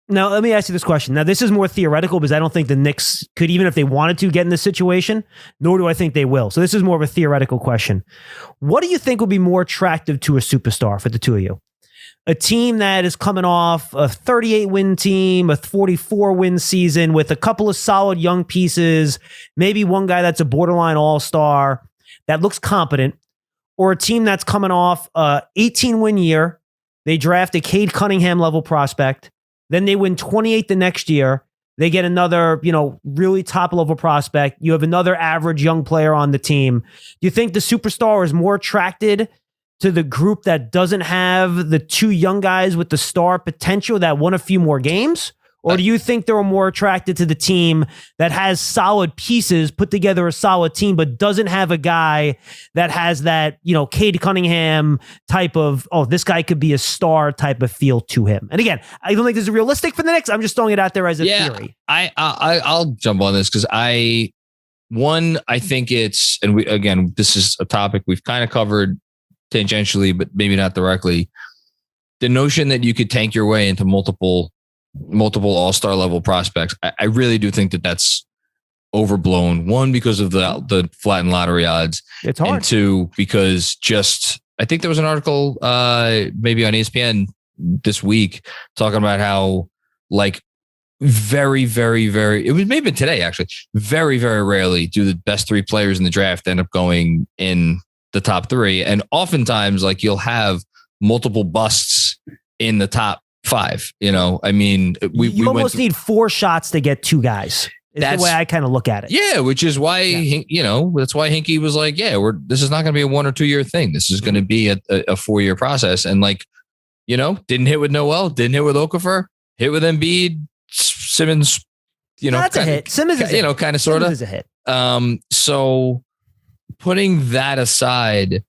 Now, let me ask you this question. Now, this is more theoretical because I don't think the Knicks could, even if they wanted to, get in this situation, nor do I think they will. So this is more of a theoretical question. What do you think would be more attractive to a superstar for the two of you? A team that is coming off a 38-win team, a 44-win season with a couple of solid young pieces, maybe one guy that's a borderline all-star that looks competent, or a team that's coming off a 18-win year, they draft a Cade Cunningham level prospect, then they win 28 the next year. They get another, really top level prospect. You have another average young player on the team. Do you think the superstar is more attracted to the group that doesn't have the two young guys with the star potential that won a few more games? Or do you think they were more attracted to the team that has solid pieces, put together a solid team, but doesn't have a guy that has that, Cade Cunningham type of, this guy could be a star type of feel to him? And again, I don't think this is realistic for the Knicks. I'm just throwing it out there as a theory. I'll jump on this because I think it's, and this is a topic we've kind of covered tangentially, but maybe not directly. The notion that you could tank your way into multiple all-star level prospects. I really do think that that's overblown. One, because of the flattened lottery odds. It's hard. And two, because I think there was an article maybe on ESPN this week talking about how very, very, very, it was maybe today actually, very, very rarely do the best three players in the draft end up going in the top three. And oftentimes you'll have multiple busts in the top five. We almost need four shots to get two guys. That's the way I kind of look at it. Yeah, which is why that's why Hinkie was like, this is not going to be a 1 or 2 year thing. This is going to be a 4-year process. And didn't hit with Noel, didn't hit with Okafor, hit with Embiid, Simmons. That's a hit. Simmons is kind of sort of is a hit. So putting that aside,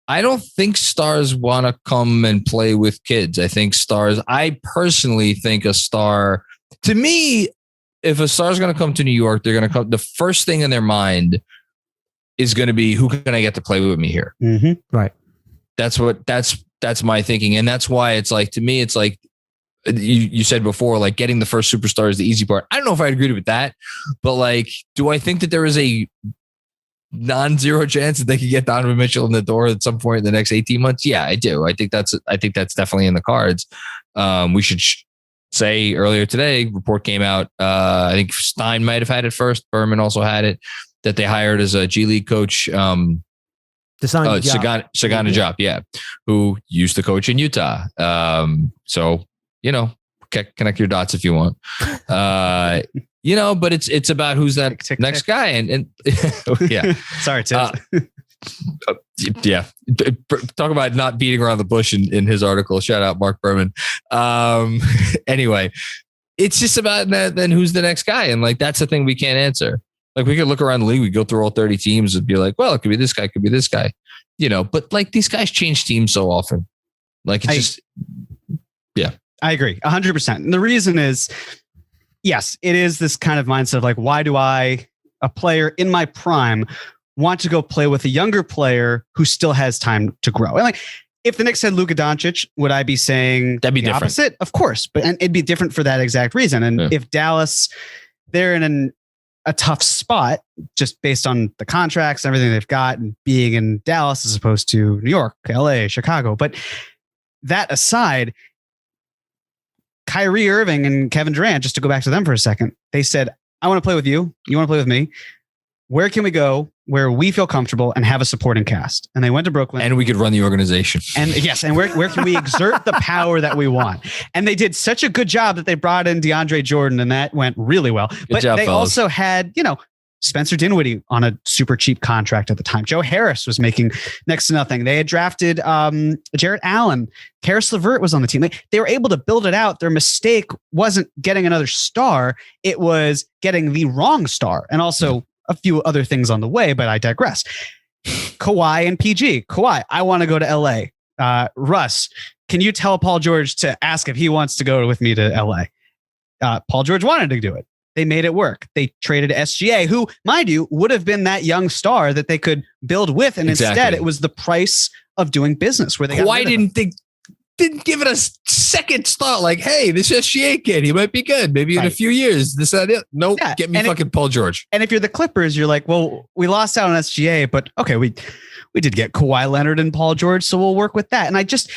I don't think stars want to come and play with kids. I personally think a star, to me, if a star is going to come to New York, they're going to come. The first thing in their mind is going to be, who can I get to play with me here? Mm-hmm. Right. That's my thinking. And that's why it's to me, it's you said before, getting the first superstar is the easy part. I don't know if I agree with that, but do I think that there is a non-zero chance that they could get Donovan Mitchell in the door at some point in the next 18 months? Yeah, I do. I think that's definitely in the cards. We should say earlier today, report came out. I think Stein might have had it first. Berman also had it, that they hired as a G League coach, Sagana Diop, who used to coach in Utah. So, connect your dots if you want. But it's about who's that tick, next tick. Guy. And yeah. Sorry, Tim. Yeah. Talk about not beating around the bush in his article. Shout out Mark Berman. Anyway, it's just about then who's the next guy. And that's the thing we can't answer. We could look around the league. We go through all 30 teams and be like, well, it could be this guy, it could be this guy, but these guys change teams so often. Yeah. I agree 100%. And the reason is, yes, it is this kind of mindset of why do I, a player in my prime, want to go play with a younger player who still has time to grow? And if the Knicks had Luka Doncic, would I be saying that'd be the different? Opposite? Of course, and it'd be different for that exact reason. And if Dallas, they're in a tough spot just based on the contracts and everything they've got, and being in Dallas as opposed to New York, LA, Chicago. But that aside, Kyrie Irving and Kevin Durant, just to go back to them for a second, they said, I want to play with you. You want to play with me? Where can we go where we feel comfortable and have a supporting cast? And they went to Brooklyn. And we could run the organization. And yes, and where can we exert the power that we want? And they did such a good job that they brought in DeAndre Jordan, and that went really well. But they also had, Spencer Dinwiddie on a super cheap contract at the time. Joe Harris was making next to nothing. They had drafted Jarrett Allen. Karis LeVert was on the team. They were able to build it out. Their mistake wasn't getting another star. It was getting the wrong star, and also a few other things on the way, but I digress. Kawhi and PG. Kawhi, I want to go to LA. Russ, can you tell Paul George to ask if he wants to go with me to LA? Paul George wanted to do it. They made it work. They traded SGA, who, mind you, would have been that young star that they could build with. And instead, it was the price of doing business where they got Kawhi didn't think didn't give it a second thought. Like, hey, this SGA kid, he might be good. Maybe in a few years, this, that, it. Nope. Yeah, get me fucking Paul George. And if you're the Clippers, you're like, well, we lost out on SGA, but okay, we did get Kawhi Leonard and Paul George, so we'll work with that. And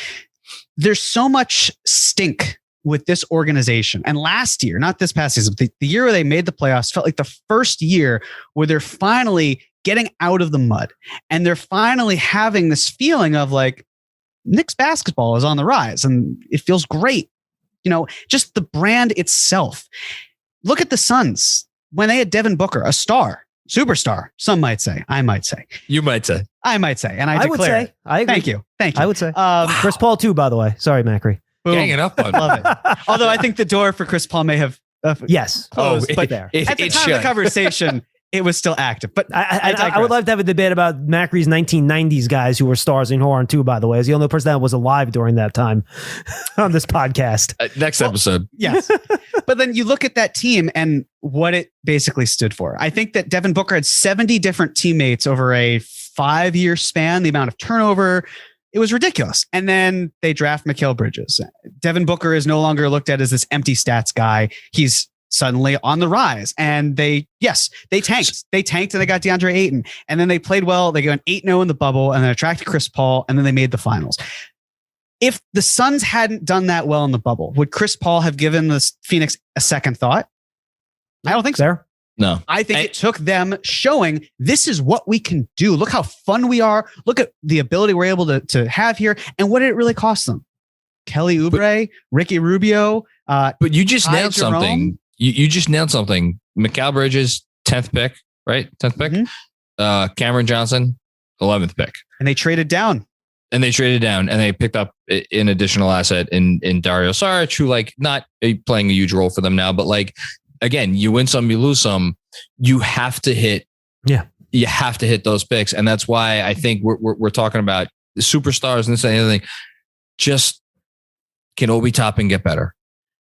there's so much stink with this organization. And last year, not this past season, the year where they made the playoffs felt like the first year where they're finally getting out of the mud. And they're finally having this feeling of like, Knicks basketball is on the rise and it feels great. You know, just the brand itself. Look at the Suns when they had Devin Booker, a star, superstar. Some might say, I might say, you might say, I might say, and I declare would say, I agree. Thank you. I would say, Chris Paul too, by the way. Sorry, Macri. Hanging up on love it. Although I think the door for Chris Paul may have yes closed, but at the time of the conversation, it was still active. But I would love to have a debate about Macri's 1990s guys who were stars in Horn too, by the way, as the only person that was alive during that time on this podcast. Next episode. Yes. But then you look at that team and what it basically stood for. I think that Devin Booker had 70 different teammates over a 5-year span, the amount of turnover. It was ridiculous. And then they draft Mikal Bridges. Devin Booker is no longer looked at as this empty stats guy. He's suddenly on the rise. And they tanked. They tanked and they got DeAndre Ayton. And then they played well. They got 8-0 in the bubble and then attracted Chris Paul. And then they made the finals. If the Suns hadn't done that well in the bubble, would Chris Paul have given the Phoenix a second thought? I don't think so. No, I think it took them showing this is what we can do. Look how fun we are. Look at the ability we're able to have here. And what did it really cost them? Kelly Oubre, Ricky Rubio. But you just nailed something. You just nailed something. Mikal Bridges, 10th pick, right? 10th pick. Mm-hmm. Cameron Johnson, 11th pick. And they traded down. And they picked up an additional asset in Dario Saric, who like not playing a huge role for them now, but like, again, you win some, you lose some. You have to hit. Yeah, you have to hit those picks, and that's why I think we're talking about the superstars and this and anything. Just can Obi Toppin get better?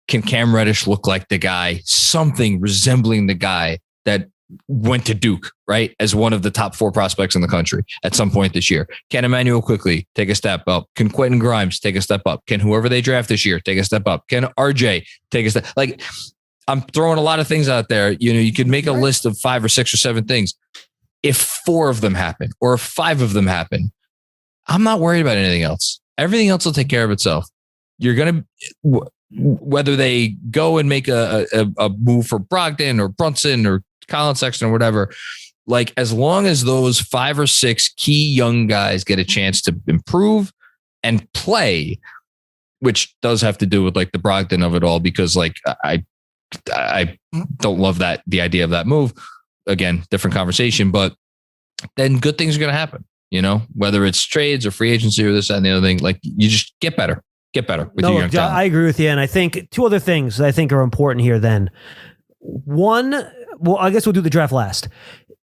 Can Cam Reddish look like the guy? Something resembling the guy that went to Duke, right? As one of the top 4 prospects in the country at some point this year. Can Emmanuel quickly take a step up? Can Quentin Grimes take a step up? Can whoever they draft this year take a step up? Can RJ take a step? Like, I'm throwing a lot of things out there. You know, you could make a list of 5 or 6 or 7 things. If 4 of them happen or if 5 of them happen, I'm not worried about anything else. Everything else will take care of itself. You're going to, whether they go and make a move for Brogdon or Brunson or Colin Sexton or whatever, like as long as those 5 or 6 key young guys get a chance to improve and play, which does have to do with like the Brogdon of it all, because like I don't love the idea of that move. Again, different conversation, but then good things are going to happen, you know, whether it's trades or free agency or this, that, and the other thing. Like you just get better with your young talent. I agree with you. And I think 2 other things I think are important here then. One, well, I guess we'll do the draft last.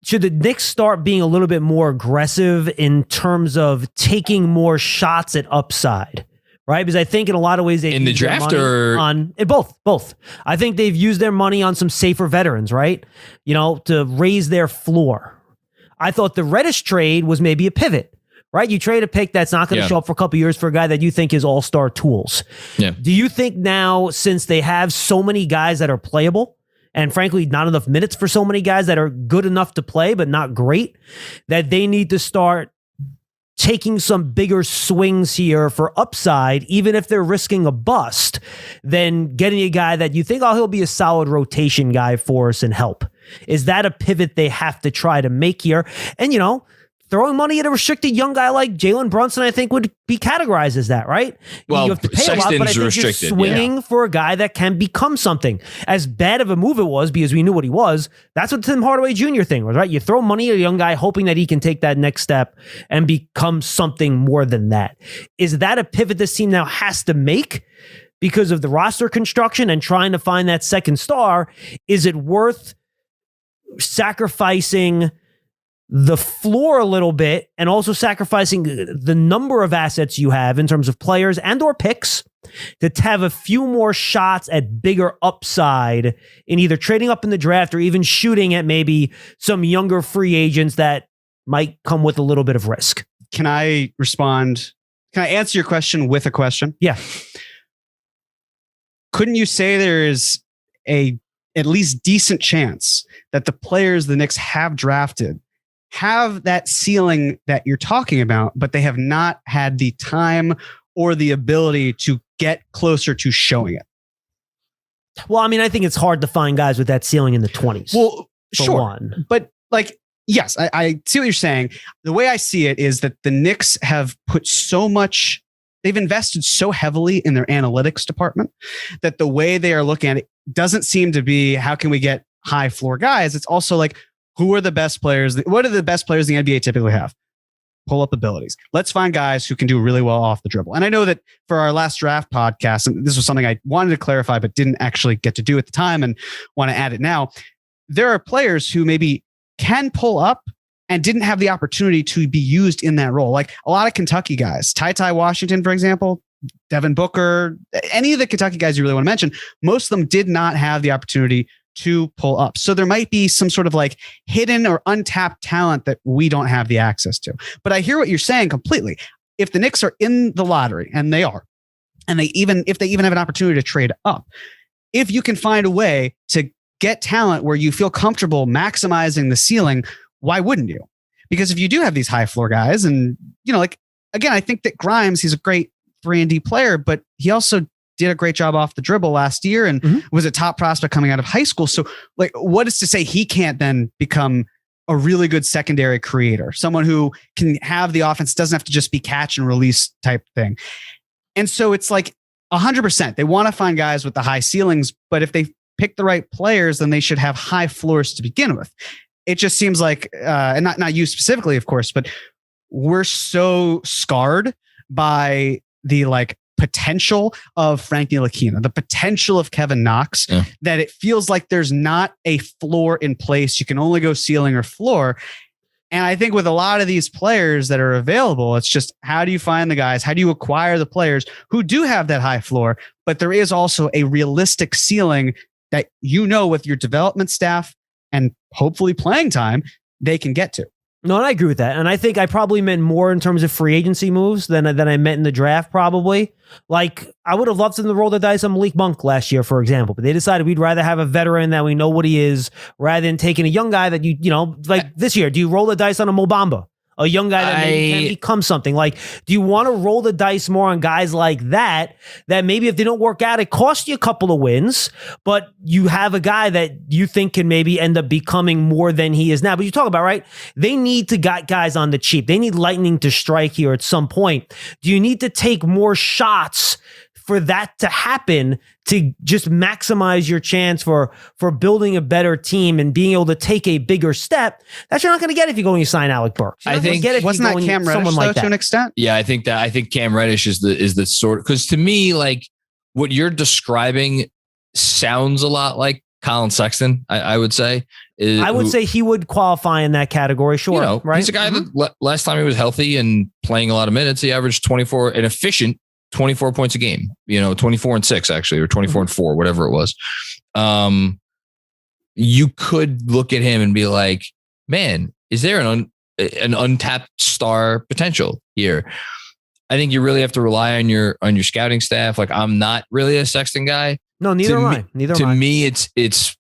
Should the Knicks start being a little bit more aggressive in terms of taking more shots at upside? Right, because I think in a lot of ways they in the draft or on both. I think they've used their money on some safer veterans, right? You know, to raise their floor. I thought the Reddish trade was maybe a pivot, right? You trade a pick that's not going to show up for a couple of years for a guy that you think is all-star tools. Yeah. Do you think now, since they have so many guys that are playable, and frankly, not enough minutes for so many guys that are good enough to play but not great, that they need to start taking some bigger swings here for upside, even if they're risking a bust, than getting a guy that you think, oh, he'll be a solid rotation guy for us and help? Is that a pivot they have to try to make here? And, you know, throwing money at a restricted young guy like Jalen Brunson, I think would be categorized as that, right? Well, you have to pay a lot, but I think you're swinging for a guy that can become something. As bad of a move it was, because we knew what he was, that's what Tim Hardaway Jr. thing was, right? You throw money at a young guy hoping that he can take that next step and become something more than that. Is that a pivot this team now has to make because of the roster construction and trying to find that second star? Is it worth sacrificing the floor a little bit and also sacrificing the number of assets you have in terms of players and or picks to have a few more shots at bigger upside in either trading up in the draft or even shooting at maybe some younger free agents that might come with a little bit of risk? Can I respond Can I answer your question with a question? Yeah. Couldn't you say there is a at least decent chance that the players the Knicks have drafted have that ceiling that you're talking about, but they have not had the time or the ability to get closer to showing it? Well, I mean, I think it's hard to find guys with that ceiling in the 20s. Well, sure. One. But like, yes, I see what you're saying. The way I see it is that the Knicks have put so much, they've invested so heavily in their analytics department that the way they are looking at it doesn't seem to be, how can we get high floor guys? It's also like, who are the best players? What are the best players the NBA typically have? Pull up abilities. Let's find guys who can do really well off the dribble. And I know that for our last draft podcast, and this was something I wanted to clarify, but didn't actually get to do at the time and want to add it now. There are players who maybe can pull up and didn't have the opportunity to be used in that role. Like a lot of Kentucky guys, Ty Washington, for example, Devin Booker, any of the Kentucky guys you really want to mention, most of them did not have the opportunity to pull up. So there might be some sort of like hidden or untapped talent that we don't have the access to. But I hear what you're saying completely. If the Knicks are in the lottery, and they are, and if they even have an opportunity to trade up, if you can find a way to get talent where you feel comfortable maximizing the ceiling, why wouldn't you? Because if you do have these high floor guys, and like, again, I think that Grimes, he's a great 3-and-D player, but he also did a great job off the dribble last year and was a top prospect coming out of high school. So like, what is to say he can't then become a really good secondary creator, someone who can have the offense, doesn't have to just be catch and release type thing. And so it's like 100%. They want to find guys with the high ceilings, but if they pick the right players, then they should have high floors to begin with. It just seems like, and not you specifically, of course, but we're so scarred by the like potential of Frank Ntilikina, the potential of Kevin Knox, that it feels like there's not a floor in place. You can only go ceiling or floor. And I think with a lot of these players that are available, it's just, how do you find the guys? How do you acquire the players who do have that high floor? But there is also a realistic ceiling that, with your development staff and hopefully playing time, they can get to. No, and I agree with that. And I think I probably meant more in terms of free agency moves than I meant in the draft, probably. Like, I would have loved them to roll the dice on Malik Monk last year, for example. But they decided we'd rather have a veteran that we know what he is rather than taking a young guy that like this year. Do you roll the dice on a Mo Bamba? A young guy that maybe can become something. Like, do you want to roll the dice more on guys like that maybe if they don't work out, it costs you a couple of wins, but you have a guy that you think can maybe end up becoming more than he is now. But you talk about, right? They need to get guys on the cheap. They need lightning to strike here at some point. Do you need to take more shots for that to happen to just maximize your chance for building a better team and being able to take a bigger step that you're not going to get if you go and you sign Alec Burks? I think wasn't that Cam Reddish though, to an extent? Yeah, I think Cam Reddish is the sort, because to me, like, what you're describing sounds a lot like Colin Sexton. I would say. I would say he would qualify in that category. Sure, right? He's a guy that last time he was healthy and playing a lot of minutes, he averaged 24, an efficient 24 points a game, 24 and 6 actually, or 24 and 4, whatever it was. You could look at him and be like, man, is there an untapped star potential here? I think you really have to rely on your scouting staff. Like, I'm not really a Sexton guy. No, neither am I. To me, it's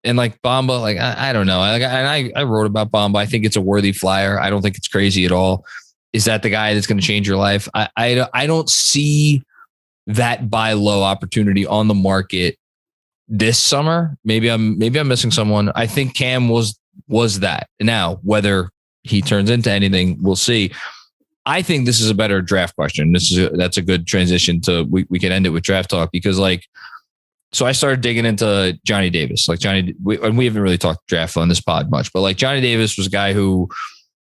and like Bamba, like, I don't know. I wrote about Bamba. I think it's a worthy flyer. I don't think it's crazy at all. Is that the guy that's going to change your life? I don't see that buy low opportunity on the market this summer. Maybe I'm missing someone. I think Cam was that. Now, whether he turns into anything, we'll see. I think this is a better draft question. That's a good transition to we can end it with draft talk, because so I started digging into Johnny Davis. Like and we haven't really talked draft on this pod much, but like Johnny Davis was a guy who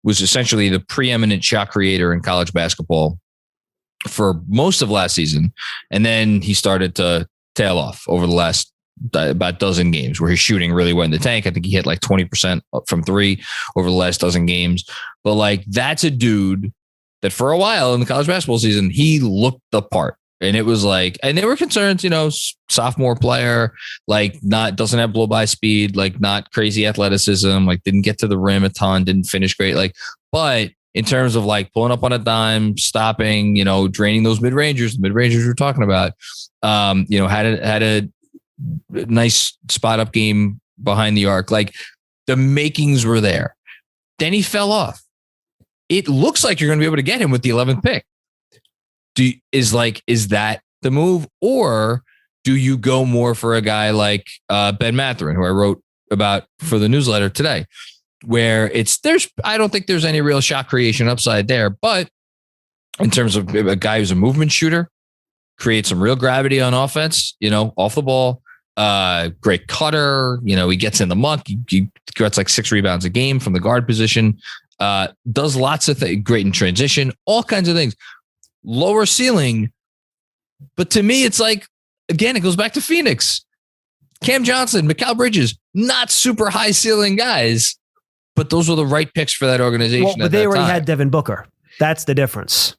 was essentially the preeminent shot creator in college basketball for most of last season. And then he started to tail off over the last about dozen games where he's shooting really well in the tank. I think he hit like 20% from 3 over the last dozen games. But like, that's a dude that for a while in the college basketball season, he looked the part. And it was like, and there were concerns, sophomore player, like doesn't have blow by speed, like not crazy athleticism, like didn't get to the rim a ton, didn't finish great. Like, but in terms of like pulling up on a dime, stopping, draining those mid-rangers, the mid-rangers we're talking about, had a nice spot up game behind the arc. Like the makings were there. Then he fell off. It looks like you're going to be able to get him with the 11th pick. Is that the move, or do you go more for a guy like Ben Mathurin, who I wrote about for the newsletter today, where I don't think there's any real shot creation upside there, but in terms of a guy who's a movement shooter, creates some real gravity on offense, off the ball, great cutter, he gets in the muck, he gets like 6 rebounds a game from the guard position, does lots of things, great in transition, all kinds of things. Lower ceiling, but to me, it's like, again, it goes back to Phoenix. Cam Johnson, Mikal Bridges, not super high ceiling guys, but those were the right picks for that organization. Well, but they already had Devin Booker. That's the difference.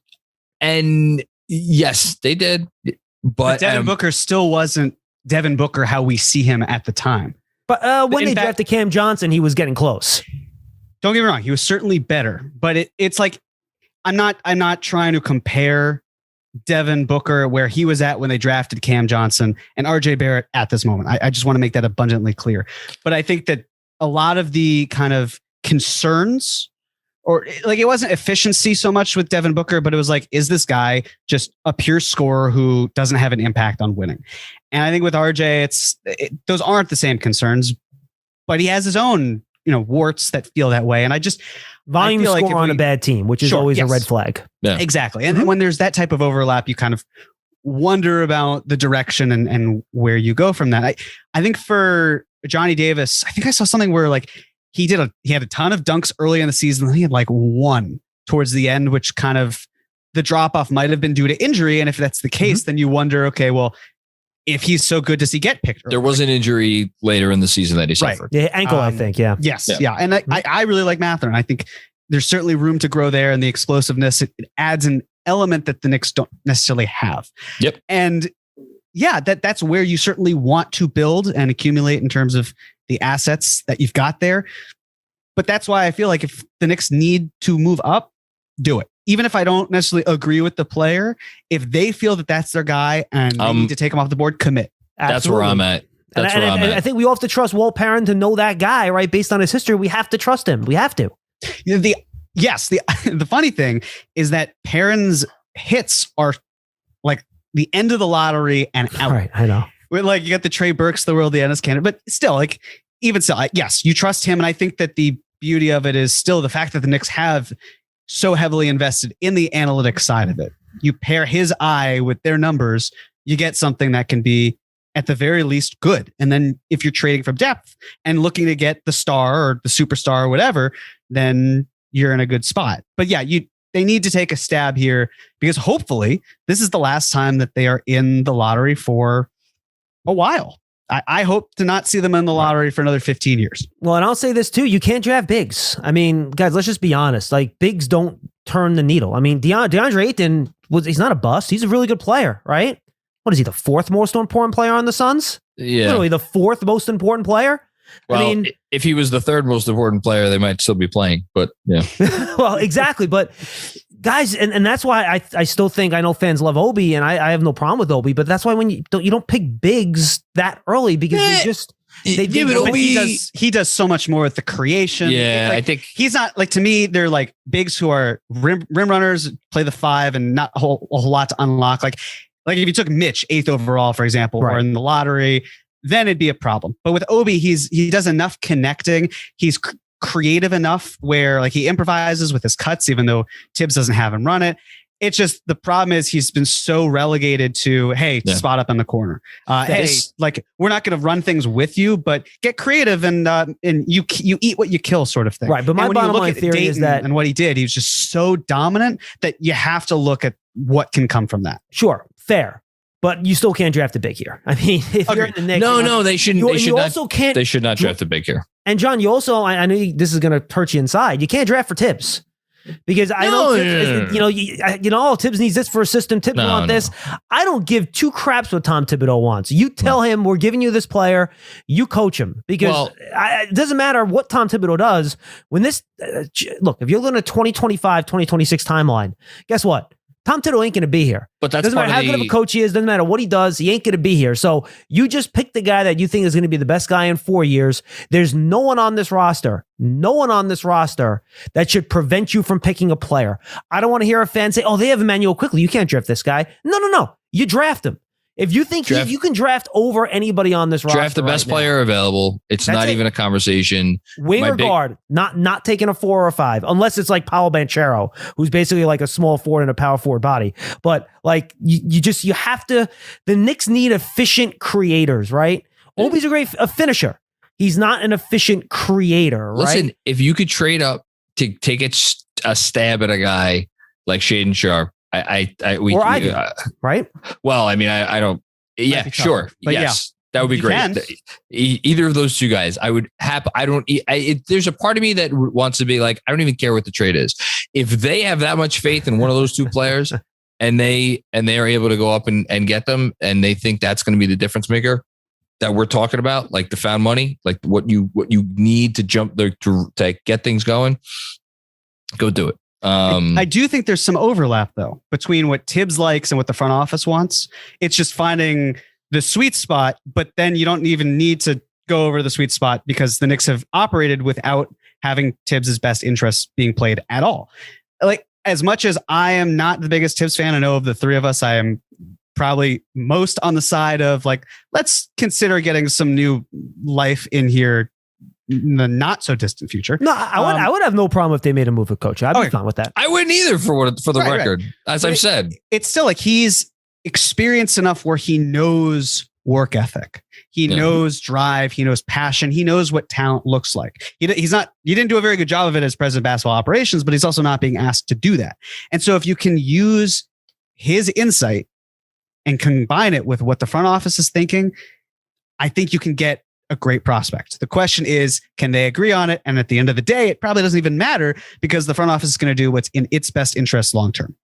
And yes, they did. But Devin Booker still wasn't Devin Booker how we see him at the time. But when they drafted Cam Johnson, he was getting close. Don't get me wrong, he was certainly better. But it's like, I'm not trying to compare Devin Booker where he was at when they drafted Cam Johnson and RJ Barrett at this moment. I just want to make that abundantly clear. But I think that a lot of the kind of concerns, or like it wasn't efficiency so much with Devin Booker, but it was like, is this guy just a pure scorer who doesn't have an impact on winning? And I think with RJ, those aren't the same concerns, but he has his own, warts that feel that way. And volume score like on a bad team, which is always a red flag. Yeah. Exactly. And when there's that type of overlap, you kind of wonder about the direction and where you go from that. I think for Johnny Davis, I think I saw something where like he had a ton of dunks early in the season. And he had like one towards the end, which kind of the drop off might have been due to injury. And if that's the case, then you wonder, okay, well, if he's so good, does he get picked early? There was an injury later in the season that he suffered. Yeah, ankle, I think. Yeah. Yes. Yeah. And I really like Mathurin. I think there's certainly room to grow there, and the explosiveness, it adds an element that the Knicks don't necessarily have. Yep. And yeah, that's where you certainly want to build and accumulate in terms of the assets that you've got there. But that's why I feel like if the Knicks need to move up, do it. Even if I don't necessarily agree with the player, if they feel that that's their guy and they need to take him off the board, commit. Absolutely. That's where I'm at. That's where I'm at. I think we all have to trust Walt Perrin to know that guy, right? Based on his history, we have to trust him. We have to. The funny thing is that Perrin's hits are like the end of the lottery and out. Right, I know. With like you got the Trey Burks, the world, the Ennis candidate, but still, like even still, yes, you trust him, and I think that the beauty of it is still the fact that the Knicks have so heavily invested in the analytics side of it. You pair his eye with their numbers, you get something that can be at the very least good. And then if you're trading from depth and looking to get the star or the superstar or whatever, then you're in a good spot. But yeah, they need to take a stab here because hopefully this is the last time that they are in the lottery for a while. I hope to not see them in the lottery for another 15 years. Well, and I'll say this too. You can't draft bigs. I mean, guys, let's just be honest. Like bigs don't turn the needle. I mean, DeAndre Ayton, he's not a bust. He's a really good player, right? What is he, the 4th most important player on the Suns? Yeah. Literally the 4th most important player? Well, I mean, if he was the 3rd most important player, they might still be playing, but yeah. Well, exactly. But guys, and that's why I still think, I know fans love Obi, and I have no problem with Obi, but that's why when you don't pick bigs that early because he does so much more with the creation. Yeah, like, I think he's not like, to me, they're like bigs who are rim runners, play the 5 and not a whole lot to unlock. Like if you took Mitch 8th overall, for example, or in the lottery, then it'd be a problem. But with Obi, he does enough connecting. He's creative enough where like he improvises with his cuts, even though Thibs doesn't have him run it. It's just the problem is he's been so relegated to, hey, spot up in the corner. Hey, like we're not going to run things with you, but get creative and you eat what you kill, sort of thing. Right. But my bottom line theory is that, and what he did, he was just so dominant that you have to look at what can come from that. Sure, fair. But you still can't draft a big here. I mean, if you're in the Knicks, they shouldn't. They should not draft a big here. And John, you also, I know this is going to hurt you inside. You can't draft for Thibs. Because I know Tibbs, Tibbs needs this for a system. Tibbs want this. I don't give two craps what Tom Thibodeau wants. You tell him we're giving you this player, you coach him, because it doesn't matter what Tom Thibodeau does. When this look, if you're looking at 2025, 2026 timeline, guess what? Tom Thibodeau ain't going to be here. But that's doesn't matter how good of a coach he is. Doesn't matter what he does. He ain't going to be here. So you just pick the guy that you think is going to be the best guy in 4 years. There's no one on this roster that should prevent you from picking a player. I don't want to hear a fan say, "Oh, they have Emmanuel Quickly. You can't draft this guy." No. You draft him. If you think you can draft over anybody on this roster, draft the best player available. It's not even a conversation. Wing or guard, not taking a 4 or a 5, unless it's like Paolo Banchero, who's basically like a small forward and a power forward body. But like you have to. The Knicks need efficient creators, right? Obi's a finisher. He's not an efficient creator, right? Listen, if you could trade up to take a stab at a guy like Shaedon Sharpe. Right? Well, I mean, I don't. Yeah, sure. But yes, that would be great. Either of those two guys, I would have. I don't. There's a part of me that wants to be like, I don't even care what the trade is. If they have that much faith in one of those two players, and they are able to go up and get them, and they think that's going to be the difference maker that we're talking about, like the found money, like what you need to jump there to get things going, go do it. I do think there's some overlap though between what Thibs likes and what the front office wants. It's just finding the sweet spot, but then you don't even need to go over the sweet spot because the Knicks have operated without having Thibs' best interests being played at all. Like, as much as I am not the biggest Thibs fan, I know of the three of us, I am probably most on the side of like, let's consider getting some new life in here in the not so distant future. No, I would have no problem if they made a move with coach. I'd be fine with that. I wouldn't either for the record. Right. As I've said, it's still like he's experienced enough where he knows work ethic. He knows drive. He knows passion. He knows what talent looks like. He didn't do a very good job of it as president of basketball operations, but he's also not being asked to do that. And so if you can use his insight and combine it with what the front office is thinking, I think you can get a great prospect. The question is, can they agree on it? And at the end of the day, it probably doesn't even matter because the front office is going to do what's in its best interest long term.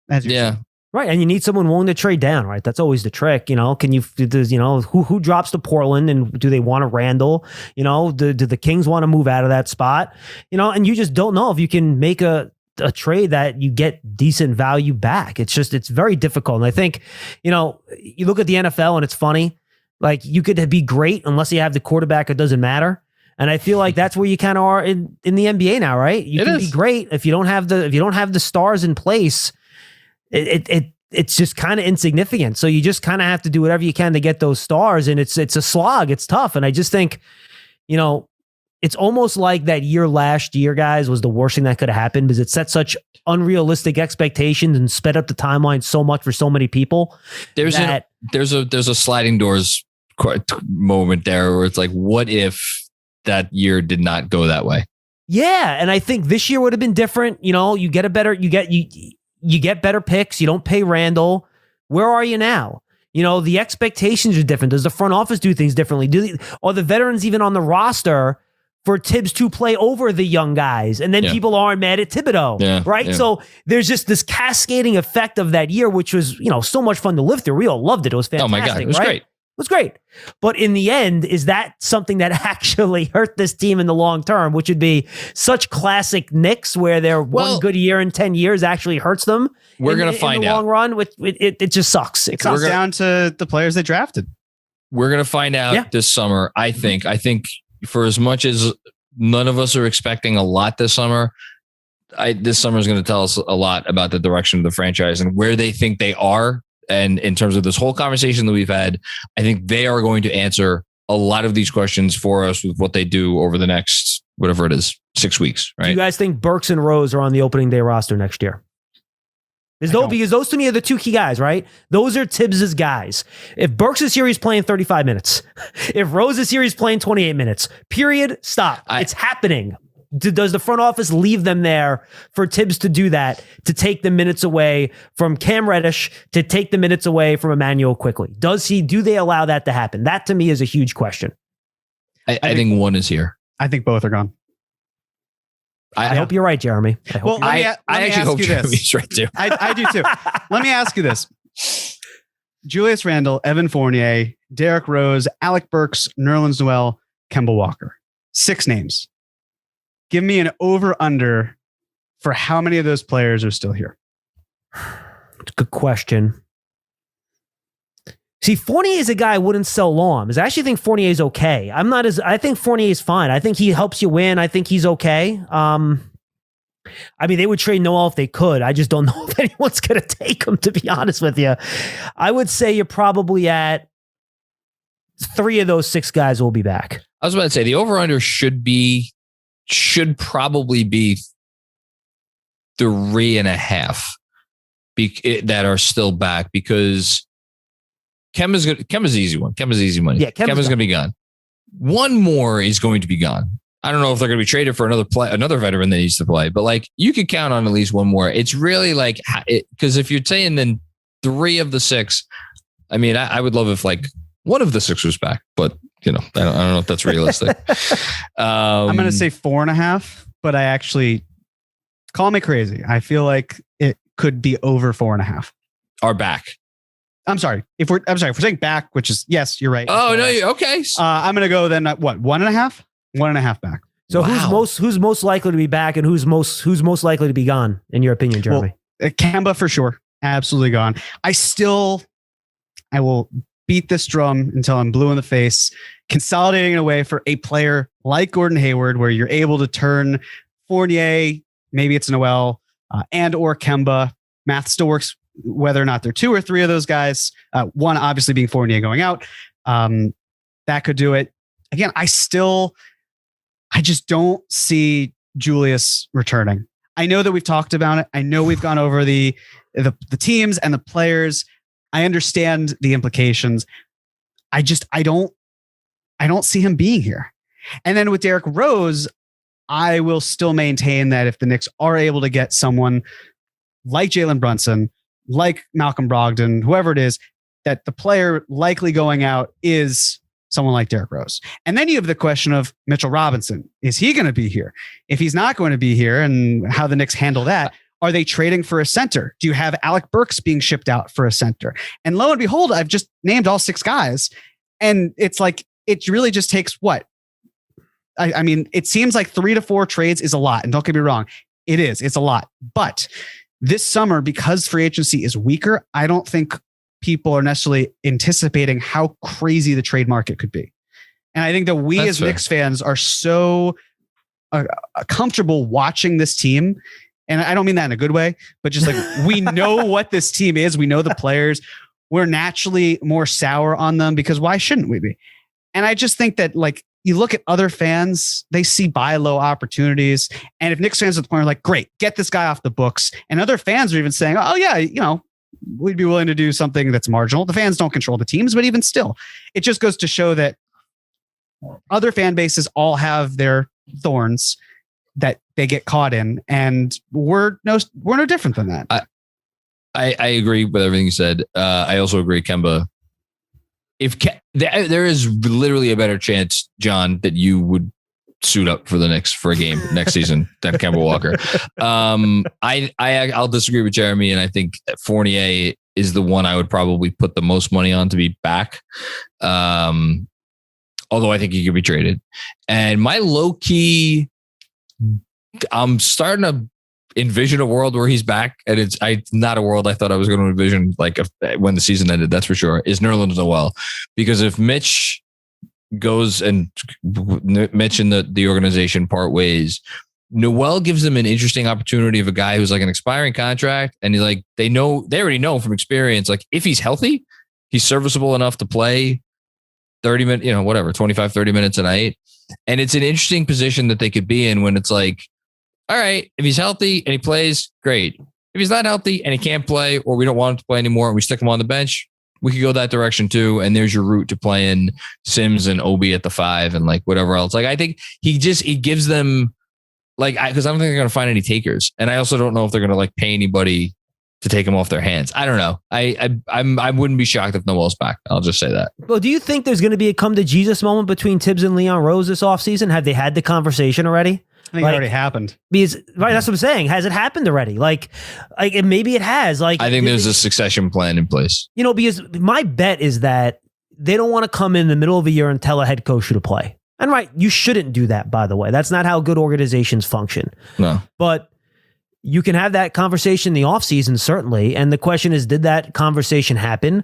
Right. And you need someone willing to trade down, right? That's always the trick. Who drops to Portland and do they want a Randle? Do the Kings want to move out of that spot? And you just don't know if you can make a trade that you get decent value back. It's very difficult. And I think, you look at the NFL and it's funny. Like, you could be great unless you have the quarterback, it doesn't matter. And I feel like that's where you kind of are in the NBA now, right? You can be great if you don't have the stars in place. It's just kind of insignificant. So you just kind of have to do whatever you can to get those stars, and it's a slog. It's tough, and I just think, it's almost like that year last year, guys, was the worst thing that could have happened because it set such unrealistic expectations and sped up the timeline so much for so many people. There's a sliding doors moment there where it's like, what if that year did not go that way? Yeah, and I think this year would have been different. You get you get better picks. You don't pay Randle. Where are you now? The expectations are different. Does the front office do things differently? Are the veterans even on the roster for Thibs to play over the young guys? And then people aren't mad at Thibodeau, right? Yeah. So there's just this cascading effect of that year, which was, so much fun to live through. We all loved it. It was fantastic. Oh my God, it was great. It was great. But in the end, is that something that actually hurt this team in the long term, which would be such classic Knicks where their one good year in 10 years actually hurts them? We're going to find out. In the long run, it just sucks. It comes down to the players they drafted. We're going to find out this summer, I think. I think for as much as none of us are expecting a lot this summer, this summer is going to tell us a lot about the direction of the franchise and where they think they are. And in terms of this whole conversation that we've had, I think they are going to answer a lot of these questions for us with what they do over the next, whatever it is, 6 weeks, right? Do you guys think Burks and Rose are on the opening day roster next year? Because those to me are the two key guys, right? Those are Thibs' guys. If Burks is here, he's playing 35 minutes. If Rose is here, he's playing 28 minutes. Period. Stop. It's happening. Does the front office leave them there for Thibs to do that, to take the minutes away from Cam Reddish, to take the minutes away from Emmanuel Quickly? Do they allow that to happen? That to me is a huge question. I think one is here. I think both are gone. I hope you're right, Jeremy. I actually hope Jeremy's right too. I do too. Let me ask you this. Julius Randle, Evan Fournier, Derrick Rose, Alec Burks, Nerlens Noel, Kemba Walker. 6 names. Give me an over-under for how many of those players are still here. It's a good question. See, Fournier is a guy I wouldn't sell long because I actually think Fournier is okay. I think Fournier is fine. I think he helps you win. I think he's okay. I mean, they would trade Noel if they could. I just don't know if anyone's going to take him, to be honest with you. I would say you're probably at 3 of those 6 guys will be back. I was about to say the over-under should probably be 3.5 that are still back because Kemba's the easy one. Kemba's the easy money. Yeah, Kemba's going to be gone. One more is going to be gone. I don't know if they're going to be traded for another veteran that needs to play, but like you could count on at least one more. It's really like, because if you're saying then 3 of the 6, I mean, I would love if like one of the 6 was back, but I don't know if that's realistic. I'm going to say 4.5, but I actually call me crazy. I feel like it could be over 4.5. Are back. I'm sorry. If we're saying back, which is yes, you're right. Oh no, okay. I'm gonna go then. What 1.5? 1.5 back. So who's most likely to be back, and who's most likely to be gone in your opinion, Jeremy? Well, Kemba for sure, absolutely gone. I will beat this drum until I'm blue in the face, consolidating away for a player like Gordon Hayward, where you're able to turn Fournier, maybe it's Noel, and or Kemba. Math still works. Whether or not they're 2 or 3 of those guys, one obviously being Fournier going out, that could do it. Again, I just don't see Julius returning. I know that we've talked about it. I know we've gone over the teams and the players. I understand the implications. I don't see him being here. And then with Derrick Rose, I will still maintain that if the Knicks are able to get someone like Jalen Brunson, like Malcolm Brogdon, whoever it is, that the player likely going out is someone like Derrick Rose. And then you have the question of Mitchell Robinson. Is he going to be here? If he's not going to be here, and how the Knicks handle that, are they trading for a center? Do you have Alec Burks being shipped out for a center? And lo and behold, I've just named all 6 guys. And it's like, it really just takes what? I mean, it seems like 3 to 4 trades is a lot. And don't get me wrong, it's a lot. But this summer, because free agency is weaker, I don't think people are necessarily anticipating how crazy the trade market could be. And I think that as Knicks fans are so comfortable watching this team. And I don't mean that in a good way, but just like we know what this team is. We know the players. We're naturally more sour on them because why shouldn't we be? And I just think that like you look at other fans, they see buy low opportunities. And if Knicks fans at the point are like, great, get this guy off the books. And other fans are even saying, oh yeah, we'd be willing to do something that's marginal. The fans don't control the teams, but even still, it just goes to show that other fan bases all have their thorns that they get caught in. And we're no different than that. I agree with everything you said. I also agree, Kemba. There is literally a better chance, John, that you would suit up for the Knicks for a game next season than Kemba Walker. I'll disagree with Jeremy, and I think Fournier is the one I would probably put the most money on to be back. Although I think he could be traded. And my low key, I'm starting to envision a world where he's back, and it's not a world I thought I was going to envision like when the season ended, that's for sure, is Nerlens Noel. Because if Mitch goes and Mitch and the organization part ways, Noel gives them an interesting opportunity of a guy who's like an expiring contract, and he's like they already know from experience, like if he's healthy, he's serviceable enough to play 30 minutes, 25, 30 minutes a night. And it's an interesting position that they could be in when it's like, all right, if he's healthy and he plays, great. If he's not healthy and he can't play, or we don't want him to play anymore and we stick him on the bench, we could go that direction too. And there's your route to playing Sims and Obi at the 5 and like whatever else. Like, I think he gives them like, because I don't think they're going to find any takers. And I also don't know if they're going to like pay anybody to take him off their hands. I don't know. I wouldn't be shocked if Noel's back. I'll just say that. Well, do you think there's going to be a come to Jesus moment between Thibs and Leon Rose this offseason? Have they had the conversation already? I think it already happened. Because right, that's what I'm saying. Has it happened already? Like maybe it has. Like I think there's a succession plan in place. Because my bet is that they don't want to come in the middle of a year and tell a head coach who to play. And right, you shouldn't do that, by the way. That's not how good organizations function. No. But you can have that conversation in the offseason, certainly. And the question is, did that conversation happen?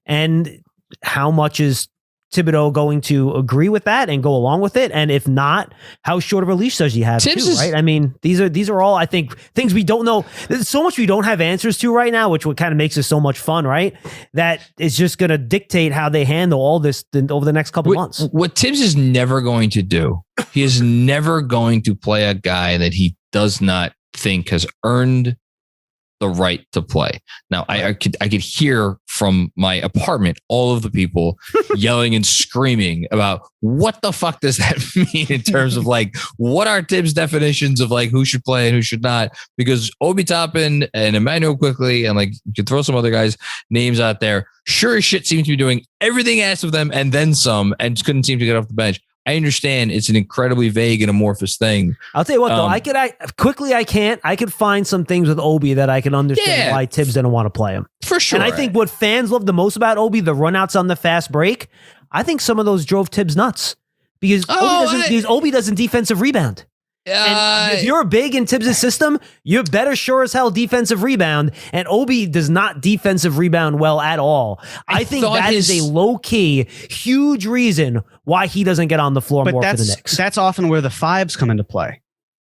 And how much is Thibodeau going to agree with that and go along with it? And if not, how short of a leash does he have too, right? I mean, these are all, I think, things we don't know. There's so much we don't have answers to right now, which kind of makes it so much fun, right? That is just going to dictate how they handle all this over the next couple months. What Thibs is never going to do, he is never going to play a guy that he does not think has earned the right to play. Now, I could hear from my apartment all of the people yelling and screaming about what the fuck does that mean in terms of like what are Thibs' definitions of like who should play and who should not? Because Obi Toppin and Emmanuel Quickly and like you could throw some other guys' names out there. Sure as shit seem to be doing everything asked of them and then some, and just couldn't seem to get off the bench. I understand it's an incredibly vague and amorphous thing. I'll tell you what, though, I could find some things with Obi that I can understand why Thibs didn't want to play him. For sure. And I think what fans love the most about Obi, the runouts on the fast break, I think some of those drove Thibs nuts because Obi doesn't defensive rebound. And if you're big in Thibs' system, you're better sure as hell defensive rebound. And Obi does not defensive rebound well at all. I think that is a low-key, huge reason why he doesn't get on the floor more for the Knicks. That's often where the fives come into play.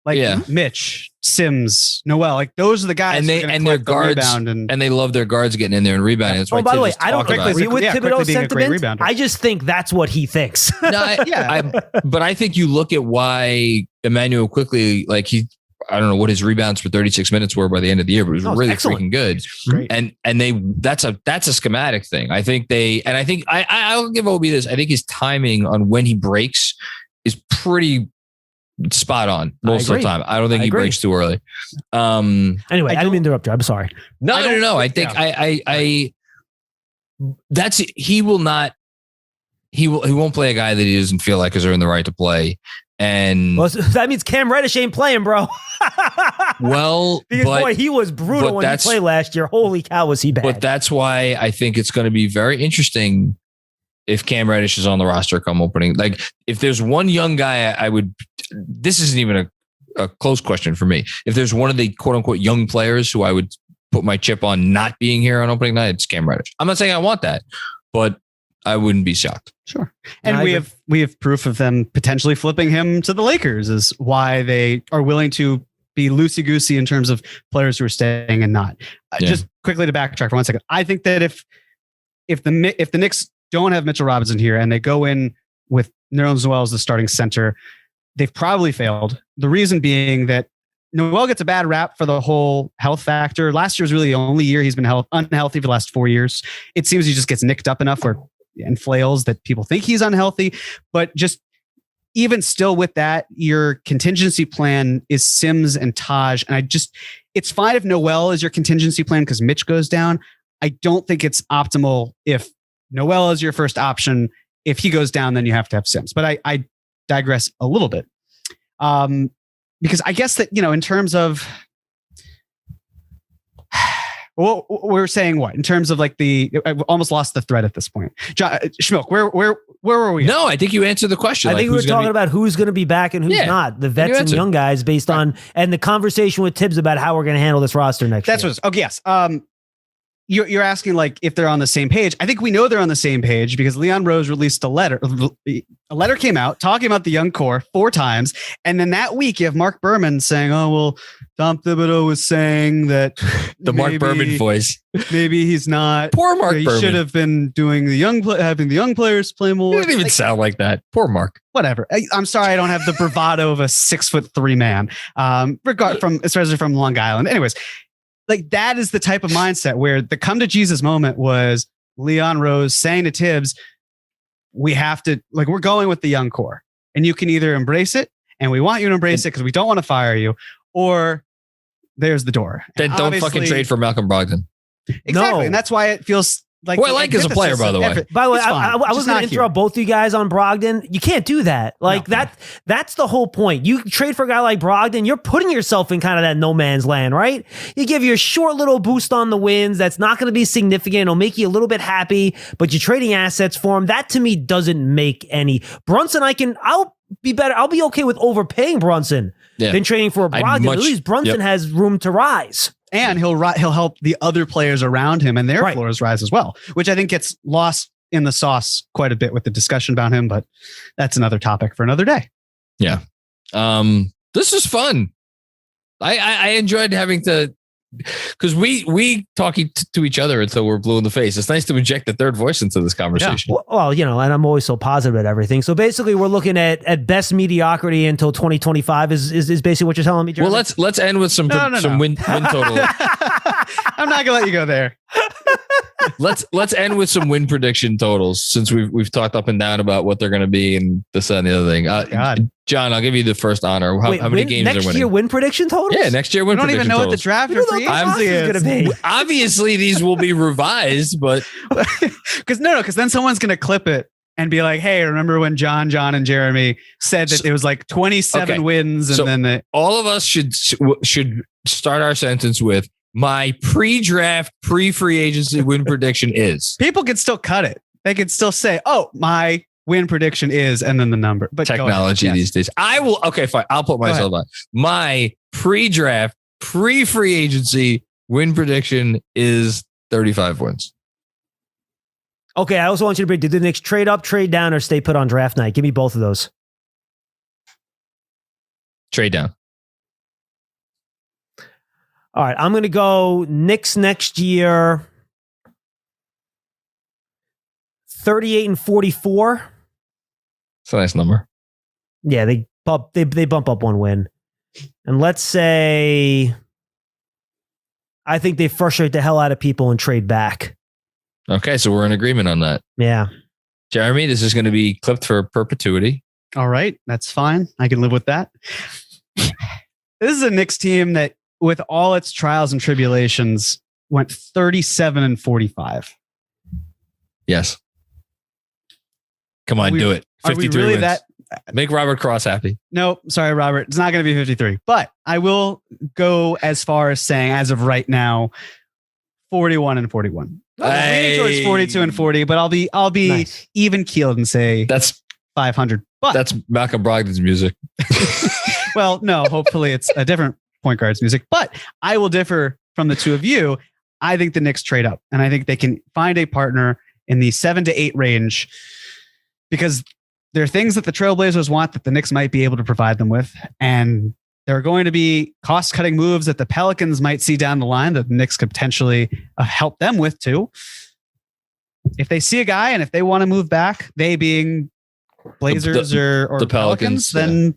Like Mitch, Sims, Noel, like those are the guys and their guards and they love their guards getting in there and rebounding. That's why by the way, I don't agree with Thibodeau's sentiment. I just think that's what he thinks. But I think you look at why Emmanuel Quickly, like I don't know what his rebounds for 36 minutes were by the end of the year, but it was really freaking good. And that's a schematic thing. I think I'll give Obi this. I think his timing on when he breaks is pretty spot on most of the time. I don't think he breaks too early. Anyway, I didn't mean to interrupt you. I'm sorry. No. I think he won't play a guy that he doesn't feel like has earned the right to play. And that means Cam Reddish ain't playing, bro. Boy, he was brutal when he played last year. Holy cow, was he bad. But that's why I think it's going to be very interesting if Cam Reddish is on the roster come opening. Like, if there's one young guy this isn't even a close question for me. If there's one of the quote unquote young players who I would put my chip on not being here on opening night, it's Cam Reddish. I'm not saying I want that, but I wouldn't be shocked. Sure. And we have proof of them potentially flipping him to the Lakers is why they are willing to be loosey-goosey in terms of players who are staying and not. Just quickly to backtrack for 1 second. I think that if the Knicks don't have Mitchell Robinson here and they go in with Nerlens Noel as the starting center, they've probably failed. The reason being that Noel gets a bad rap for the whole health factor. Last year was really the only year he's been unhealthy for the last 4 years. It seems he just gets nicked up enough and flails that people think he's unhealthy. But just even still with that, your contingency plan is Sims and Taj. And it's fine if Noel is your contingency plan because Mitch goes down. I don't think it's optimal if Noel is your first option. If he goes down, then you have to have Sims. But I digress a little bit. Because I guess that, in terms of, well, we're saying what? In terms of like I've almost lost the thread at this point. John Schmeelk, where were we? No, I think you answered the question. I think we were talking about who's going to be back and who's not. The vets and young guys based on, and the conversation with Thibs about how we're going to handle this roster next year. That's what, yes. You're asking like if they're on the same page. I think we know they're on the same page because Leon Rose released a letter. A letter came out talking about the young core 4 times. And then that week you have Mark Berman saying, oh, well, Tom Thibodeau was saying that the Mark Berman voice. Maybe he's not. Poor Mark Berman. He should have been doing having the young players play more. It doesn't even sound like that. Poor Mark. Whatever. I'm sorry. I don't have the bravado of a 6'3" man. Especially from Long Island. Anyways. Like that is the type of mindset where the come to Jesus moment was Leon Rose saying to Thibs, we have to, like, we're going with the young core and you can either embrace it and we want you to embrace it because we don't want to fire you, or there's the door. Then don't fucking trade for Malcolm Brogdon. Exactly. No. And that's why it feels like, who I like as a player, by the way. By the way, I was going to interrupt both you guys on Brogdon. You can't do that. Like that's the whole point. You trade for a guy like Brogdon, you're putting yourself in kind of that no man's land, right? You give you a short little boost on the wins. That's not going to be significant. It'll make you a little bit happy, but you're trading assets for him. That to me doesn't make any. Brunson, I'll be better. I'll be okay with overpaying Brunson than trading for a Brogdon. At least Brunson has room to rise. And he'll help the other players around him and their floors rise as well, which I think gets lost in the sauce quite a bit with the discussion about him. But that's another topic for another day. Yeah. This is fun. I enjoyed having to, because we talking to each other until we're blue in the face. It's nice to inject the third voice into this conversation. Yeah. Well, and I'm always so positive at everything. So basically, we're looking at best mediocrity until 2025 is basically what you're telling me, Jeremy? Well, let's end with some win total. I'm not gonna let you go there. Let's end with some win prediction totals, since we've talked up and down about what they're going to be and this and the other thing. John, I'll give you the first honor. How many games they're winning? Next year win prediction totals? Yeah, next year win prediction totals. I don't even know what the draft or free agency is going to be. Obviously, these will be revised, but because then someone's going to clip it and be like, "Hey, remember when Jon, and Jeremy said that it was like 27 wins?" And so then all of us should start our sentence with, "My pre-draft, pre-free agency win prediction is." People can still cut it. They can still say, "Oh, my win prediction is," and then the number. But technology these days. I will. Okay, fine. I'll put myself on. My pre-draft, pre-free agency win prediction is 35 wins. Okay, I also want you to did the Knicks trade up, trade down, or stay put on draft night? Give me both of those. Trade down. All right, I'm going to go Knicks next year, 38-44. It's a nice number. Yeah, they bump up one win. And let's say I think they frustrate the hell out of people and trade back. Okay, so we're in agreement on that. Yeah. Jeremy, this is going to be clipped for perpetuity. All right, that's fine. I can live with that. This is a Knicks team that, with all its trials and tribulations, went 37-45. Yes. Come on, do it. 53 really wins. Make Robert Cross happy. No, sorry, Robert. It's not going to be 53. But I will go as far as saying, as of right now, 41-41. I'm leaning towards 42-40, but I'll be nice, even keeled and say that's 500. But that's Malcolm Brogdon's music. Well, no, hopefully it's a different point guard's music. But I will differ from the two of you. I think the Knicks trade up, and I think they can find a partner in the 7 to 8 range, because there are things that the Trailblazers want that the Knicks might be able to provide them with. And there are going to be cost-cutting moves that the Pelicans might see down the line that the Knicks could potentially help them with too. If they see a guy and if they want to move back, they being Blazers or the Pelicans, then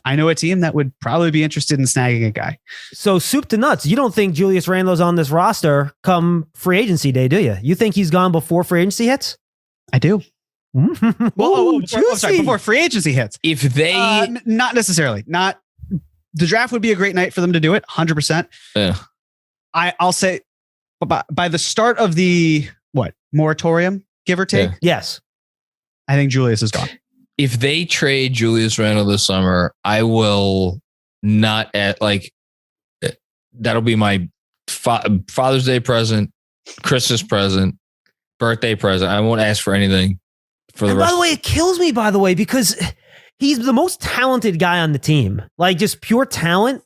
I know a team that would probably be interested in snagging a guy. So soup to nuts, you don't think Julius Randle's on this roster come free agency day, do you? You think he's gone before free agency hits? I do. Before free agency hits. If they... not necessarily. The draft would be a great night for them to do it, 100%. Yeah. I'll say by the start of the moratorium, give or take. Yeah. Yes. I think Julius is gone. If they trade Julius Randle this summer, I will not that'll be my Father's Day present, Christmas present, birthday present. I won't ask for anything for the rest. By the way, it kills me, because he's the most talented guy on the team, like just pure talent.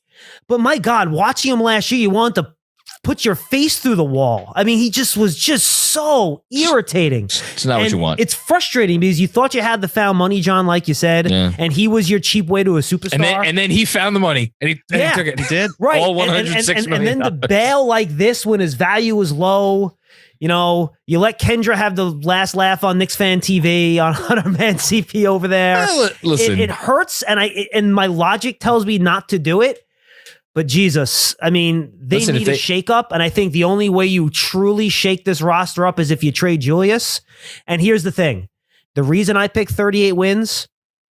But my God, watching him last year, you want to put your face through the wall. I mean, he was just so irritating. It's not what you want. It's frustrating because you thought you had the found money, John, like you said, and he was your cheap way to a superstar. And then he found the money and he took it. He did. Right. All $106 million. And then to bail like this when his value was low. You know, you let Kendra have the last laugh on Knicks Fan TV on our man CP over there. Listen, it hurts, and my logic tells me not to do it. But Jesus, I mean, they need a shake up, and I think the only way you truly shake this roster up is if you trade Julius. And here's the thing: the reason I picked 38 wins